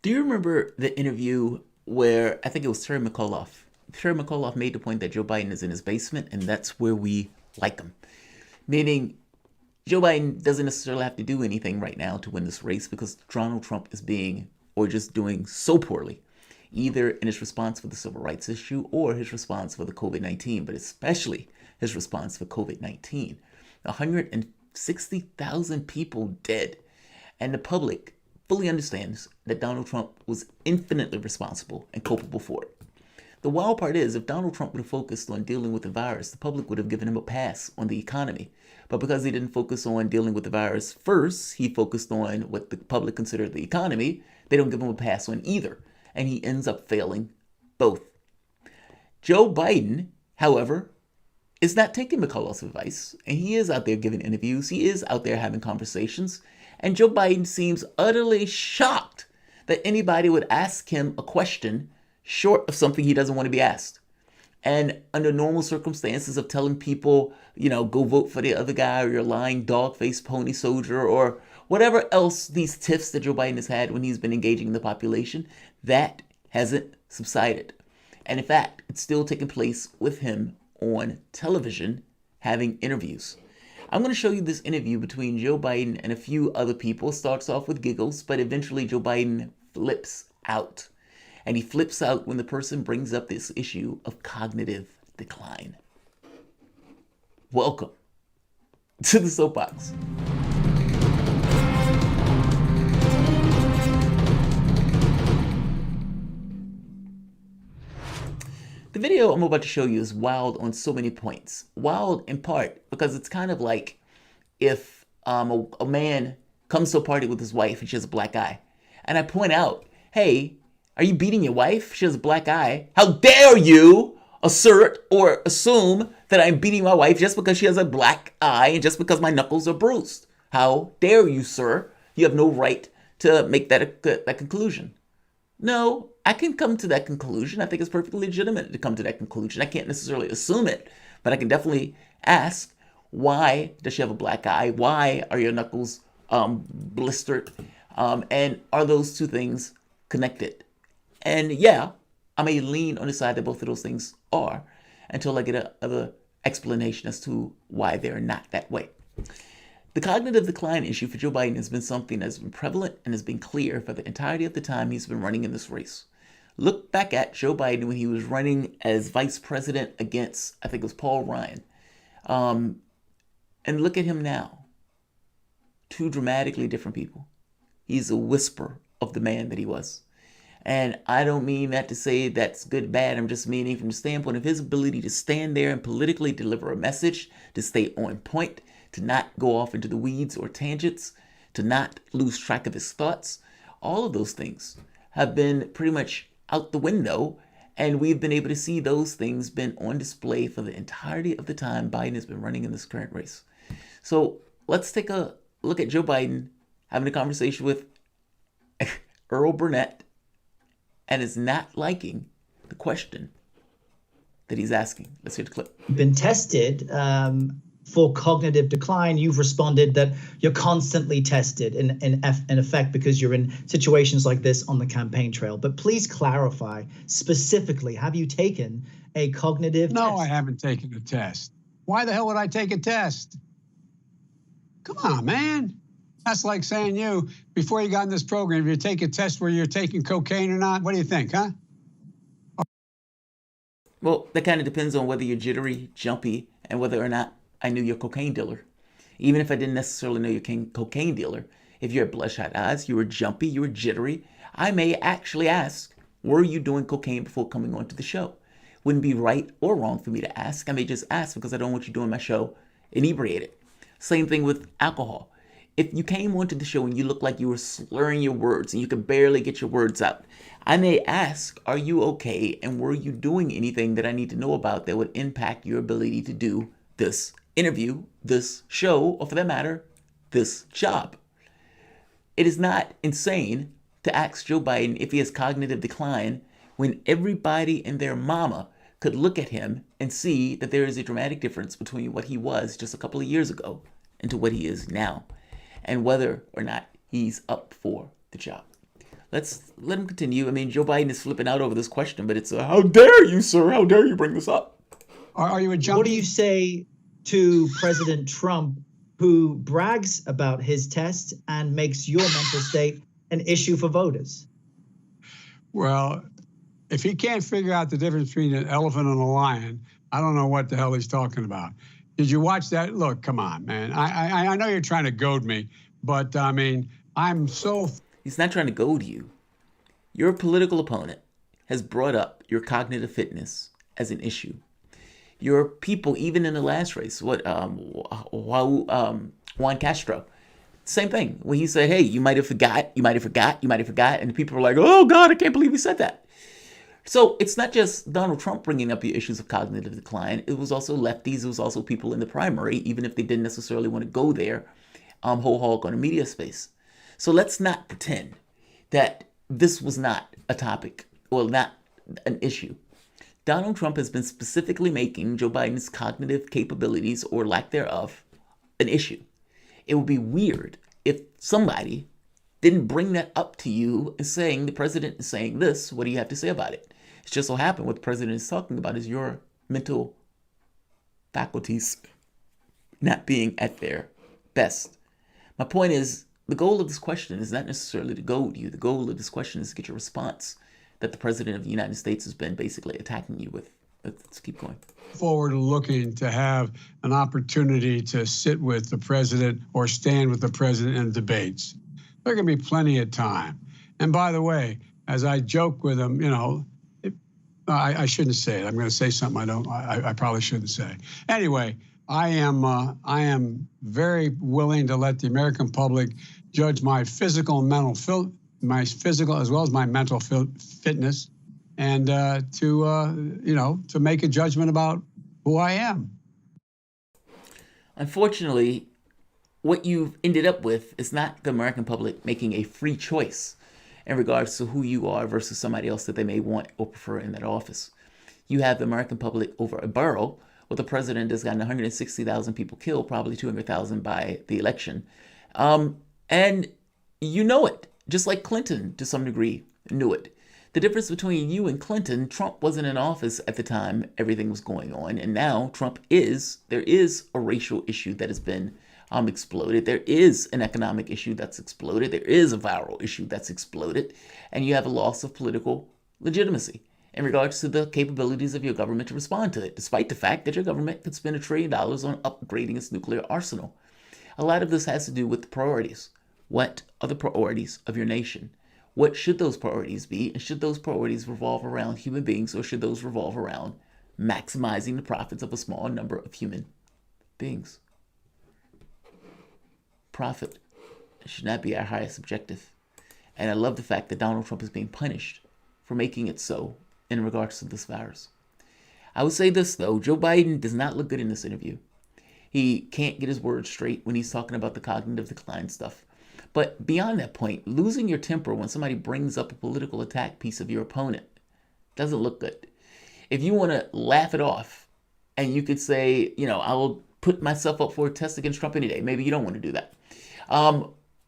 Do you remember the interview where I think it was Terry McAuliffe? Terry McAuliffe made the point that Joe Biden is in his basement and that's where we like him. Meaning, Joe Biden doesn't necessarily have to do anything right now to win this race because Donald Trump is being or just doing so poorly, either in his response for the civil rights issue or his response for the COVID 19, but especially his response for COVID 19. 160,000 people dead, and the public fully understands that Donald Trump was infinitely responsible and culpable for it. The wild part is, if Donald Trump would have focused on dealing with the virus, the public would have given him a pass on the economy. But because he didn't focus on dealing with the virus first, he focused on what the public considered the economy, they don't give him a pass on either. And he ends up failing both. Joe Biden, however, is not taking McCullough's advice, and he is out there giving interviews, he is out there having conversations, and Joe Biden seems utterly shocked that anybody would ask him a question short of something he doesn't want to be asked. And under normal circumstances of telling people, go vote for the other guy, or you're lying dog-faced pony soldier, or whatever else these tiffs that Joe Biden has had when he's been engaging in the population, that hasn't subsided. And in fact, it's still taking place with him on television having interviews. I'm going to show you this interview between Joe Biden and a few other people. Starts off with giggles, but eventually Joe Biden flips out. And he flips out when the person brings up this issue of cognitive decline. Welcome to the Soapbox. The video I'm about to show you is wild on so many points. Wild in part because it's kind of like if a man comes to a party with his wife and she has a black eye. And I point out, hey, are you beating your wife? She has a black eye. How dare you assert or assume that I'm beating my wife just because she has a black eye and just because my knuckles are bruised? How dare you, sir? You have no right to make that conclusion. No, I can come to that conclusion. I think it's perfectly legitimate to come to that conclusion. I can't necessarily assume it, but I can definitely ask, why does she have a black eye? Why are your knuckles blistered? And are those two things connected? And yeah, I may lean on the side that both of those things are until I get another explanation as to why they're not that way. The cognitive decline issue for Joe Biden has been something that's been prevalent and has been clear for the entirety of the time he's been running in this race. Look back at Joe Biden when he was running as vice president against, I think it was Paul Ryan. And look at him now. Two dramatically different people. He's a whisper of the man that he was. And I don't mean that to say that's good, bad. I'm just meaning from the standpoint of his ability to stand there and politically deliver a message, to stay on point, to not go off into the weeds or tangents, to not lose track of his thoughts. All of those things have been pretty much out the window, and we've been able to see those things been on display for the entirety of the time Biden has been running in this current race. So let's take a look at Joe Biden having a conversation with Earl Burnett and is not liking the question that he's asking. Let's hear the clip. Been tested for cognitive decline. You've responded that you're constantly tested in effect because you're in situations like this on the campaign trail. But please clarify specifically, have you taken a cognitive test? No, I haven't taken a test. Why the hell would I take a test? Come on, man. That's like saying before you got in this program, if you take a test where you're taking cocaine or not, what do you think, huh? Well, that kind of depends on whether you're jittery, jumpy, and whether or not I knew your cocaine dealer. Even if I didn't necessarily know your cocaine dealer, if you had bloodshot eyes, you were jumpy, you were jittery, I may actually ask, were you doing cocaine before coming onto the show? Wouldn't be right or wrong for me to ask. I may just ask because I don't want you doing my show inebriated. Same thing with alcohol. If you came onto the show and you looked like you were slurring your words and you could barely get your words out, I may ask, are you okay? And were you doing anything that I need to know about that would impact your ability to do this interview, this show, or for that matter, this job? It is not insane to ask Joe Biden if he has cognitive decline when everybody and their mama could look at him and see that there is a dramatic difference between what he was just a couple of years ago and to what he is now, and whether or not he's up for the job. Let's let him continue. I mean, Joe Biden is flipping out over this question, but it's how dare you, sir? How dare you bring this up? Are you a junkie? What do you say to President Trump, who brags about his test and makes your mental state an issue for voters? Well, if he can't figure out the difference between an elephant and a lion, I don't know what the hell he's talking about. Did you watch that? Look, come on, man. I know you're trying to goad me, but I mean, I'm so... He's not trying to goad you. Your political opponent has brought up your cognitive fitness as an issue. Your people, even in the last race, Juan Castro, same thing. When he said, hey, you might have forgot, and the people were like, oh God, I can't believe he said that. So it's not just Donald Trump bringing up the issues of cognitive decline. It was also lefties. It was also people in the primary, even if they didn't necessarily want to go there whole hog on a media space. So let's not pretend that this was not a topic, well, not an issue. Donald Trump has been specifically making Joe Biden's cognitive capabilities or lack thereof an issue. It would be weird if somebody didn't bring that up to you and saying the president is saying this, what do you have to say about it? It's just so happened what the president is talking about is your mental faculties not being at their best. My point is, the goal of this question is not necessarily to goad you. The goal of this question is to get your response that the president of the United States has been basically attacking you with. Let's keep going. Forward looking to have an opportunity to sit with the president or stand with the president in debates. There can be plenty of time. And by the way, as I joke with him, I shouldn't say it. I'm going to say something I probably shouldn't say. Anyway, I am very willing to let the American public judge my physical and mental my physical as well as my mental fitness, and to make a judgment about who I am. Unfortunately, what you've ended up with is not the American public making a free choice in regards to who you are versus somebody else that they may want or prefer in that office. You have the American public over a barrel with a president that's gotten 160,000 people killed, probably 200,000 by the election. And you know it, just like Clinton to some degree knew it. The difference between you and Clinton, Trump wasn't in office at the time everything was going on, and now Trump is. There is a racial issue that has been exploded. There is an economic issue that's exploded. There is a viral issue that's exploded, and you have a loss of political legitimacy in regards to the capabilities of your government to respond to it, despite the fact that your government could spend $1 trillion on upgrading its nuclear arsenal. A lot of this has to do with the priorities. What are the priorities of your nation? What should those priorities be? And should those priorities revolve around human beings, or should those revolve around maximizing the profits of a small number of human beings? Profit should not be our highest objective. And I love the fact that Donald Trump is being punished for making it so in regards to this virus. I would say this, though. Joe Biden does not look good in this interview. He can't get his words straight when he's talking about the cognitive decline stuff. But beyond that point, losing your temper when somebody brings up a political attack piece of your opponent doesn't look good. If you want to laugh it off and you could say, I will put myself up for a test against Trump any day. Maybe you don't want to do that.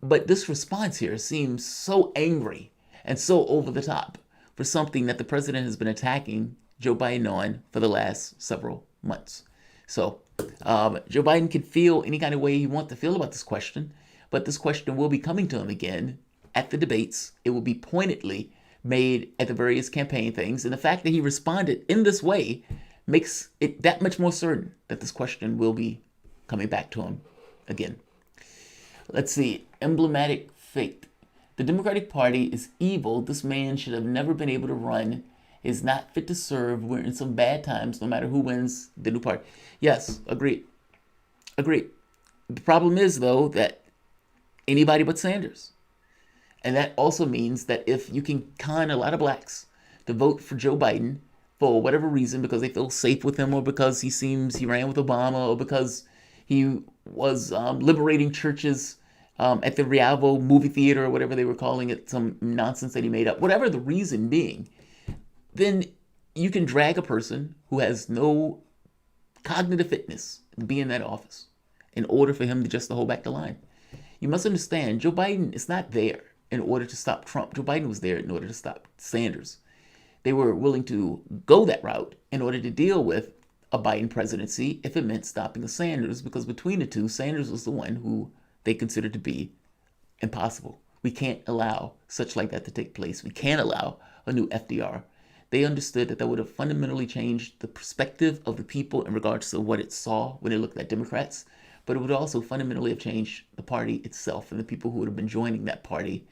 But this response here seems so angry and so over the top for something that the president has been attacking Joe Biden on for the last several months. So Joe Biden can feel any kind of way he wants to feel about this question, but this question will be coming to him again at the debates. It will be pointedly made at the various campaign things. And the fact that he responded in this way makes it that much more certain that this question will be coming back to him again. Let's see. Emblematic fate. The Democratic Party is evil. This man should have never been able to run. Is not fit to serve. We're in some bad times, no matter who wins the new party. Yes, agreed. Agreed. The problem is, though, that anybody but Sanders. And that also means that if you can con a lot of blacks to vote for Joe Biden for whatever reason, because they feel safe with him, or because he ran with Obama, or because he was liberating churches at the Rialto movie theater, or whatever they were calling it, some nonsense that he made up, whatever the reason being, then you can drag a person who has no cognitive fitness and be in that office in order for him to just hold back the line. You must understand, Joe Biden is not there in order to stop Trump. Joe Biden was there in order to stop Sanders. They were willing to go that route in order to deal with a Biden presidency if it meant stopping Sanders, because between the two, Sanders was the one who they considered to be impossible. We can't allow such like that to take place. We can't allow a new FDR. They understood that would have fundamentally changed the perspective of the people in regards to what it saw when it looked at Democrats, but it would also fundamentally have changed the party itself and the people who would have been joining that party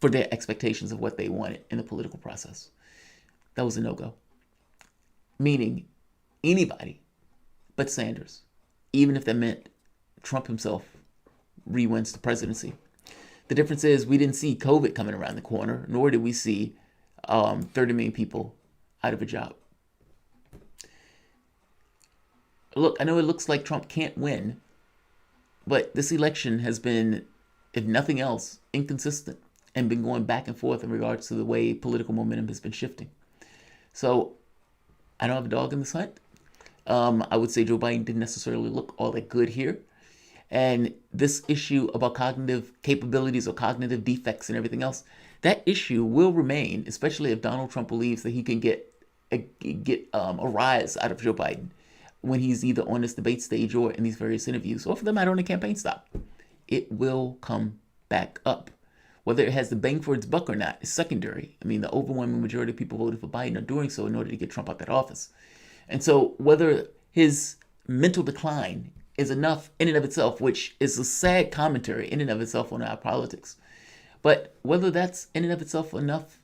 for their expectations of what they wanted in the political process. That was a no-go. Meaning anybody but Sanders, even if that meant Trump himself re-wins the presidency. The difference is we didn't see COVID coming around the corner, nor did we see 30 million people out of a job. Look, I know it looks like Trump can't win, but this election has been, if nothing else, inconsistent and been going back and forth in regards to the way political momentum has been shifting. So I don't have a dog in this hunt. I would say Joe Biden didn't necessarily look all that good here. And this issue about cognitive capabilities or cognitive defects and everything else, that issue will remain, especially if Donald Trump believes that he can get a rise out of Joe Biden when he's either on this debate stage or in these various interviews, or for the matter on the campaign stop. It will come back up. Whether it has the bang for its buck or not is secondary. I mean, the overwhelming majority of people voted for Biden are doing so in order to get Trump out of that office. And so whether his mental decline is enough in and of itself, which is a sad commentary in and of itself on our politics, but whether that's in and of itself enough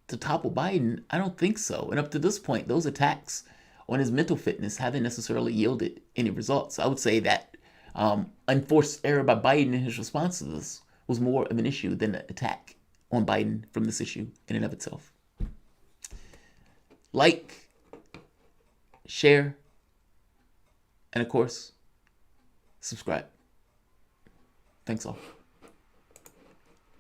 to topple Biden, I don't think so. And up to this point, those attacks on his mental fitness haven't necessarily yielded any results. I would say that unforced error by Biden in his response to this was more of an issue than an attack on Biden from this issue in and of itself. Like, share, and of course, subscribe. Thanks all.